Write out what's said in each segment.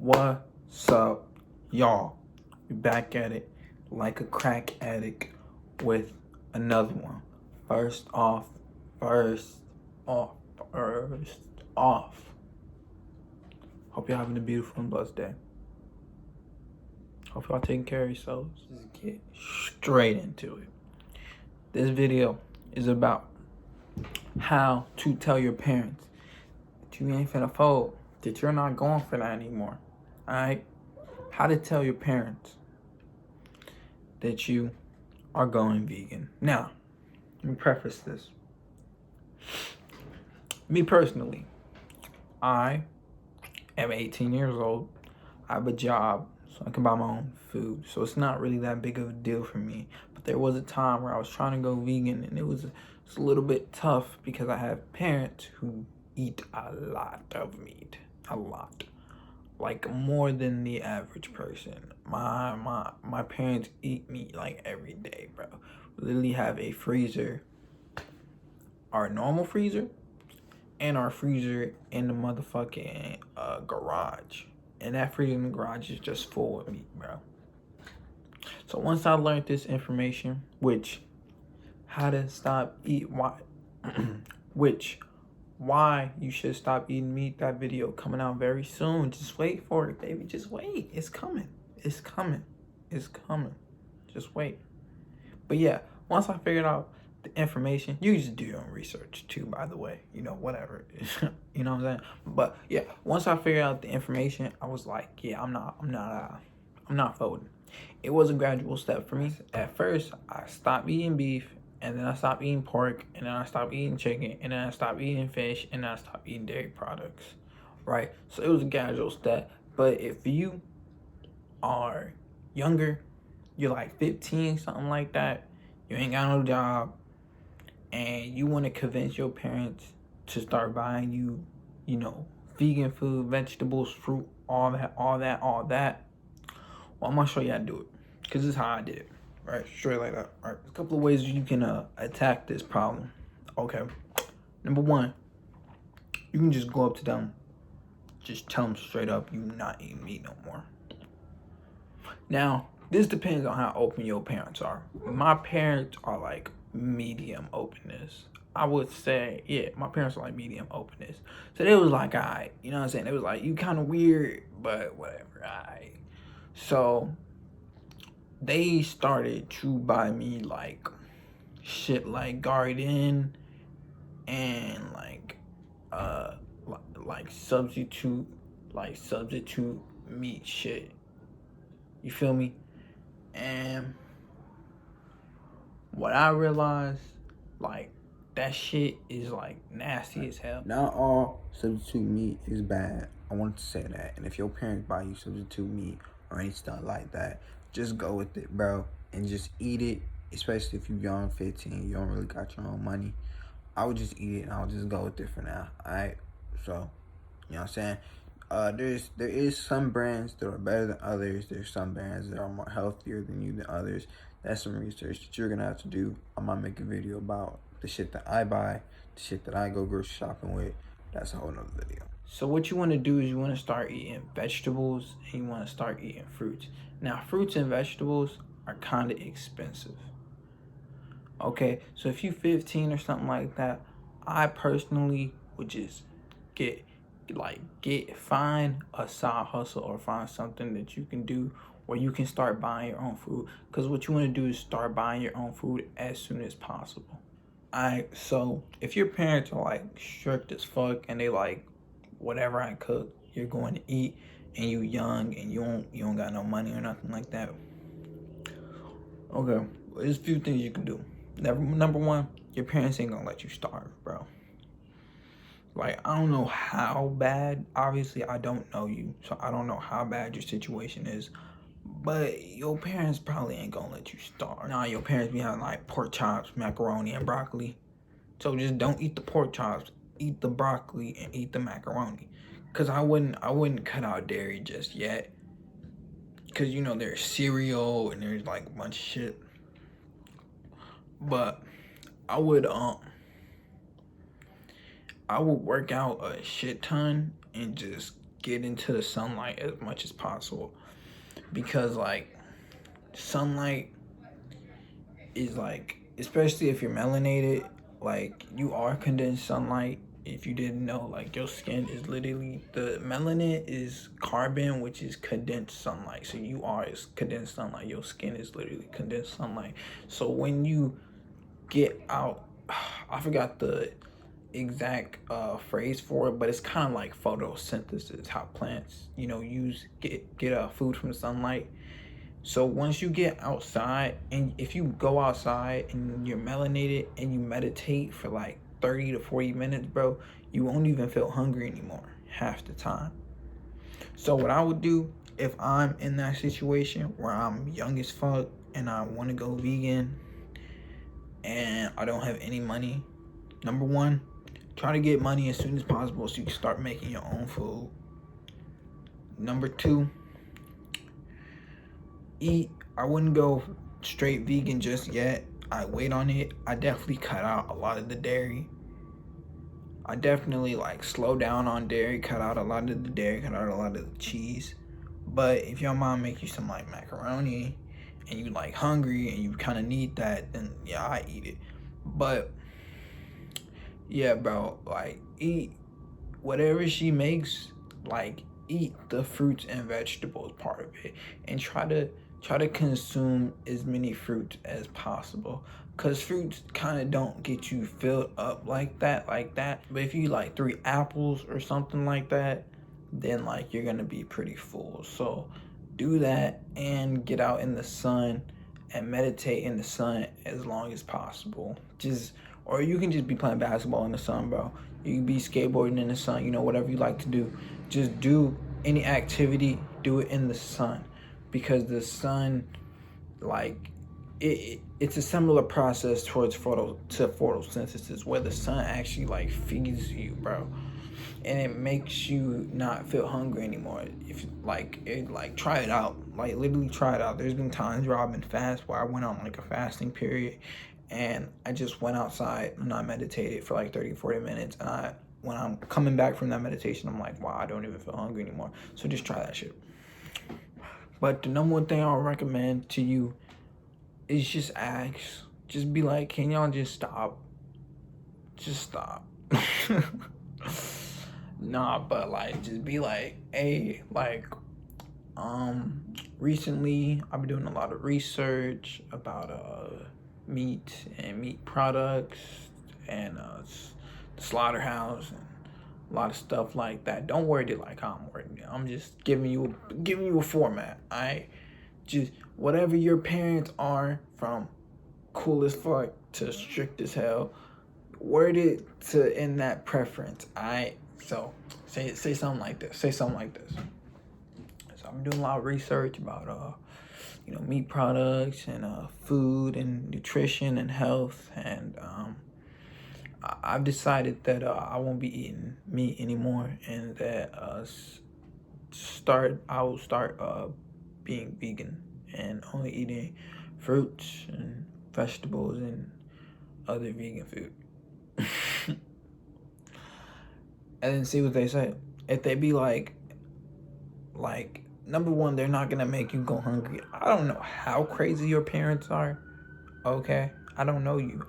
What's up, y'all? We back at it like a crack addict with another one. First off. Hope y'all having a beautiful and blessed day. Hope y'all taking care of yourselves. Just get straight into it. This video is about how to tell your parents that you ain't finna fold, that you're not going for that anymore. Alright? How to tell your parents that you are going vegan. Now, let me preface this. Me personally, I am 18 years old. I have a job, so I can buy my own food. So it's not really that big of a deal for me. But there was a time where I was trying to go vegan, and it was a little bit tough because I have parents who eat a lot of meat. A lot. Like more than the average person. My parents eat meat like every day, bro. We literally have a freezer, our normal freezer, and our freezer in the motherfucking garage. And that freezer in the garage is just full of meat, bro. So once I learned this information, how to stop eat, why you should stop eating meat, that video coming out very soon. Just wait for it, baby. Just wait. It's coming. It's coming. It's coming. Just wait. But yeah, once I figured out the information, you just do your own research too, by the way. You know, whatever. You know what I'm saying? But yeah, once I figured out the information, I was like, yeah, I'm not folding. It was a gradual step for me. At first, I stopped eating beef, and then I stopped eating pork, and then I stopped eating chicken, and then I stopped eating fish, and then I stopped eating dairy products, right? So it was a gradual step. But if you are younger, you're like 15, something like that, you ain't got no job, and you want to convince your parents to start buying you, vegan food, vegetables, fruit, all that, well, I'm going to show you how to do it, because this is how I did it. Right, straight like that. All right, a couple of ways you can attack this problem. Okay, number one, you can just go up to them, just tell them straight up you're not eating meat no more. Now, this depends on how open your parents are. My parents are like medium openness. I would say, yeah, my parents are like medium openness. So they was like, all right, you know what I'm saying? They was like, you kind of weird, but whatever, all right. So they started to buy me like shit like Garden and like substitute meat shit. You feel me? And what I realized, like, that shit is like nasty as hell. Not all substitute meat is bad. I wanted to say that. And if your parents buy you substitute meat or any stuff like that, just go with it, bro, and just eat it. Especially if you're young, 15, you don't really got your own money. I would just eat it and I'll just go with it for now. Alright? So, you know what I'm saying? There is some brands that are better than others. There's some brands that are more healthier than you than others. That's some research that you're gonna have to do. I might make a video about the shit that I buy, the shit that I go grocery shopping with. That's a whole nother video. So what you want to do is you want to start eating vegetables and you want to start eating fruits. Now, fruits and vegetables are kind of expensive. Okay, so if you're 15 or something like that, I personally would just find a side hustle or find something that you can do where you can start buying your own food. Because what you want to do is start buying your own food as soon as possible. Alright, so if your parents are like strict as fuck and they like whatever I cook, you're going to eat, and you young and you don't got no money or nothing like that. Okay, there's a few things you can do. Number one, your parents ain't gonna let you starve, bro. Like, I don't know how bad, obviously I don't know you, so I don't know how bad your situation is, but your parents probably ain't gonna let you starve. Nah, your parents be having like pork chops, macaroni, and broccoli. So just don't eat the pork chops, eat the broccoli, and eat the macaroni. Cause I wouldn't cut out dairy just yet. Cause there's cereal and there's like a bunch of shit. But I would work out a shit ton and just get into the sunlight as much as possible, because like sunlight is like, especially if you're melanated, like you are condensed sunlight. If you didn't know, like your skin is literally, the melanin is carbon, which is condensed sunlight. So you are is condensed sunlight. Your skin is literally condensed sunlight. So when you get out, I forgot the exact phrase for it, but it's kind of like photosynthesis, how plants, you know, get food from the sunlight. So once you get outside, and if you go outside and you're melanated and you meditate for like 30 to 40 minutes, bro, you won't even feel hungry anymore half the time. So what I would do if I'm in that situation where I'm young as fuck and I want to go vegan and I don't have any money, number one, try to get money as soon as possible so you can start making your own food. Number two, eat. I wouldn't go straight vegan just yet. I wait on it. I definitely cut out a lot of the dairy. I definitely like slow down on dairy, cut out a lot of the dairy, cut out a lot of the cheese. But if your mom make you some like macaroni and you like hungry and you kind of need that, then yeah, I eat it. But yeah, bro, like eat whatever she makes, like eat the fruits and vegetables part of it, and try to consume as many fruits as possible, because fruits kind of don't get you filled up like that. But if you like 3 apples or something like that, then like you're gonna be pretty full. So do that and get out in the sun and meditate in the sun as long as possible. Or you can just be playing basketball in the sun, bro. You can be skateboarding in the sun, you know, whatever you like to do. Just do any activity, do it in the sun, because the sun, like, it's a similar process towards photosynthesis, where the sun actually like feeds you, bro, and it makes you not feel hungry anymore. If like try it out, like literally try it out. There's been times where I've been fast, where I went on like a fasting period, and I just went outside and I meditated for like 30-40 minutes, and when I'm coming back from that meditation, I'm like, wow, I don't even feel hungry anymore. So just try that shit. But the number one thing I'll recommend to you is just ask. Just be like, can y'all just stop? Just stop. Nah, but like, just be like, hey, like, recently I've been doing a lot of research about meat and meat products and the slaughterhouse and a lot of stuff like that. Don't word it like I'm wording it. I'm just giving you a format. Alright, just whatever your parents are, from cool as fuck to strict as hell, word it to in that preference. Alright, so say something like this. Say something like this. So I'm doing a lot of research about meat products and food and nutrition and health, and I've decided that I won't be eating meat anymore, and that I will start being vegan and only eating fruits and vegetables and other vegan food. And then see what they say. If they be like number one, they're not gonna make you go hungry. I don't know how crazy your parents are. Okay, I don't know you,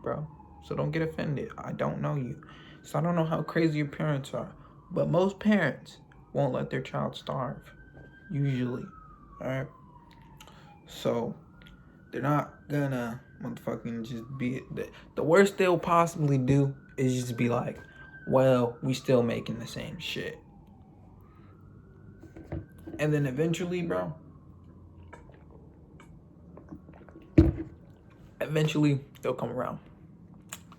bro. So don't get offended. I don't know you. So I don't know how crazy your parents are. But most parents won't let their child starve. Usually. Alright? So they're not gonna motherfucking just be... The worst they'll possibly do is just be like, well, we still making the same shit. And then eventually, bro, they'll come around.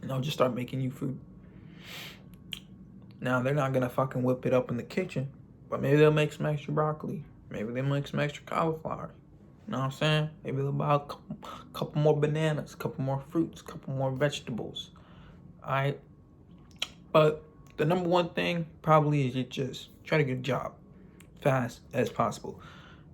And they'll just start making you food. Now, they're not gonna fucking whip it up in the kitchen, but maybe they'll make some extra broccoli. Maybe they'll make some extra cauliflower. You know what I'm saying? Maybe they'll buy a couple more bananas, a couple more fruits, a couple more vegetables. Alright? But the number one thing probably is you just try to get a job fast as possible.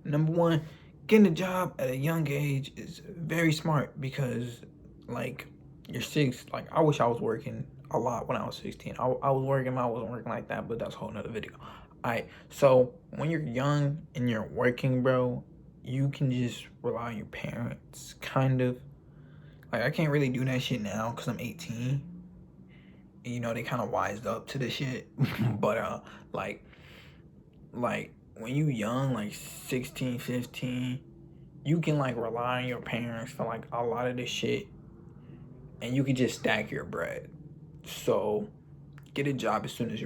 Number one, getting a job at a young age is very smart, because like you're 6. Like, I wish I was working a lot when I was 16. I was working, I wasn't working like that, but that's a whole nother video. Alright, so when you're young and you're working, bro, you can just rely on your parents, kind of. Like, I can't really do that shit now because I'm 18. And, you know, they kind of wised up to the shit. But, like, when you young, like 16, 15, you can, like, rely on your parents for, like, a lot of this shit. And you can just stack your bread. So, get a job as soon as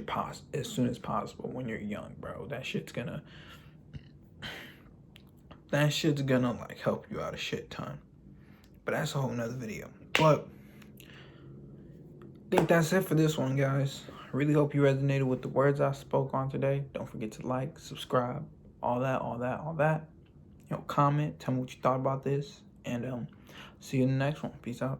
possible when you're young, bro. That shit's gonna like help you out a shit ton. But that's a whole nother video. But I think that's it for this one, guys. I really hope you resonated with the words I spoke on today. Don't forget to like, subscribe, all that. You know, comment, tell me what you thought about this, and see you in the next one. Peace out.